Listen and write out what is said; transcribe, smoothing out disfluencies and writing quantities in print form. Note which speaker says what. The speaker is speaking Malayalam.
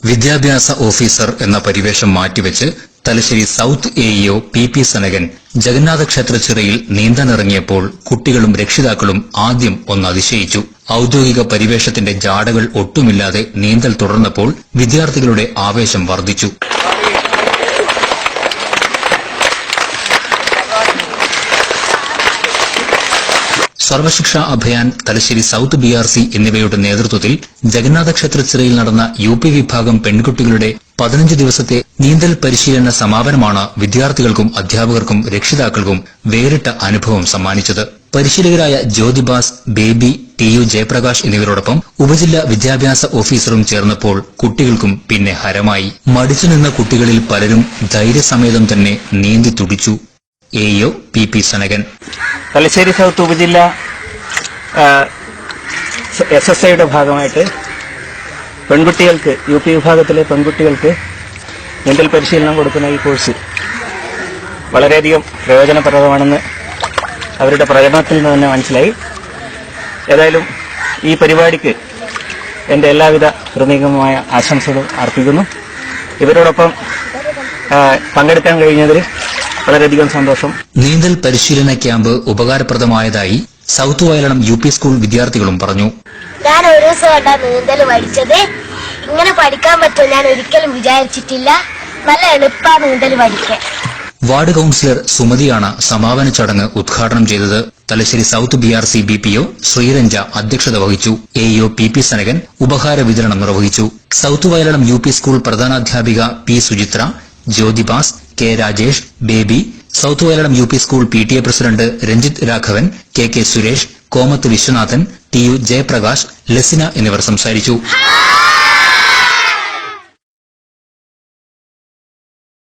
Speaker 1: വിദ്യാഭ്യാസ ഓഫീസർ എന്ന പരിവേഷം മാറ്റിവെച്ച് Thalassery south AEO P Sanakan Jagannatha ക്ഷേത്രച്ചിറയിൽ നീന്താനിറങ്ങിയപ്പോൾ കുട്ടികളും രക്ഷിതാക്കളും ആദ്യം ഒന്ന് അതിശയിച്ചു. ഔദ്യോഗിക പരിവേഷത്തിന്റെ ജാടകൾ ഒട്ടുമില്ലാതെ നീന്തൽ തുടർന്നപ്പോൾ വിദ്യാർത്ഥികളുടെ ആവേശം വർദ്ധിച്ചു. സർവശിക്ഷാ അഭിയാൻ, തലശ്ശേരി സൌത്ത് BRC എന്നിവയുടെ നേതൃത്വത്തിൽ ജഗന്നാഥ ക്ഷേത്രച്ചിറയിൽ നടന്ന UP വിഭാഗം പെൺകുട്ടികളുടെ 15 ദിവസത്തെ നീന്തൽ പരിശീലന സമാപനമാണ് വിദ്യാർത്ഥികൾക്കും അധ്യാപകർക്കും രക്ഷിതാക്കൾക്കും വേറിട്ട അനുഭവം സമ്മാനിച്ചത്. പരിശീലകരായ ജ്യോതിബാസ്, ബേബി, TU ജയപ്രകാശ് എന്നിവരോടൊപ്പം ഉപജില്ലാ വിദ്യാഭ്യാസ ഓഫീസറും ചേർന്നപ്പോൾ കുട്ടികൾക്കും പിന്നെ ഹരമായി. മടിച്ചുനിന്ന കുട്ടികളിൽ പലരും ധൈര്യസമേതം തന്നെ നീന്തി തുടിച്ചു. AEO P Sanakan.
Speaker 2: Thalassery south ഉപജില്ല SSIയുടെ ഭാഗമായിട്ട് പെൺകുട്ടികൾക്ക് UP വിഭാഗത്തിലെ പെൺകുട്ടികൾക്ക് നീന്തൽ പരിശീലനം കൊടുക്കുന്ന ഈ കോഴ്സ് വളരെയധികം പ്രയോജനപ്രദമാണെന്ന് അവരുടെ പ്രകടനത്തിൽ നിന്ന് തന്നെ മനസ്സിലായി. ഏതായാലും ഈ പരിപാടിക്ക് എന്റെ എല്ലാവിധ ഹൃദയംഗമായ ആശംസകളും അർപ്പിക്കുന്നു. ഇവരോടൊപ്പം പങ്കെടുക്കാൻ കഴിഞ്ഞതിൽ വളരെയധികം സന്തോഷം.
Speaker 1: നീന്തൽ പരിശീലന ക്യാമ്പ് ഉപകാരപ്രദമായതായി സൌത്ത് വയലളം UP സ്കൂൾ വിദ്യാർത്ഥികളും പറഞ്ഞു.
Speaker 3: ഞാൻ ഒരു ദിവസമായിട്ടാ നീന്തൽ പഠിച്ചത്. ഇങ്ങനെ പഠിക്കാൻ പറ്റും ഞാൻ ഒരിക്കലും വിചാരിച്ചിട്ടില്ല. നല്ല എളുപ്പ നീന്തൽ പഠിക്കാൻ.
Speaker 1: വാർഡ് കൌൺസിലർ സുമതിയാണ് സമാപന ചടങ്ങ് ഉദ്ഘാടനം ചെയ്തത്. Thalassery south BRC BPO Sreeranja അധ്യക്ഷത വഹിച്ചു. എഇഒ പി സനകൻ ഉപഹാര വിതരണം നിർവഹിച്ചു. സൌത്ത് വയലളം UP സ്കൂൾ പ്രധാനാധ്യാപിക P സുചിത്ര, Jyothibas, K Rajesh, Baby, south Vayalalam UP school PTA president Ranjith Raghavan, KK Suresh, Komath Viswanathan, TU Jayaprakash, Lasina എന്നിവർ സംസാരിച്ചു.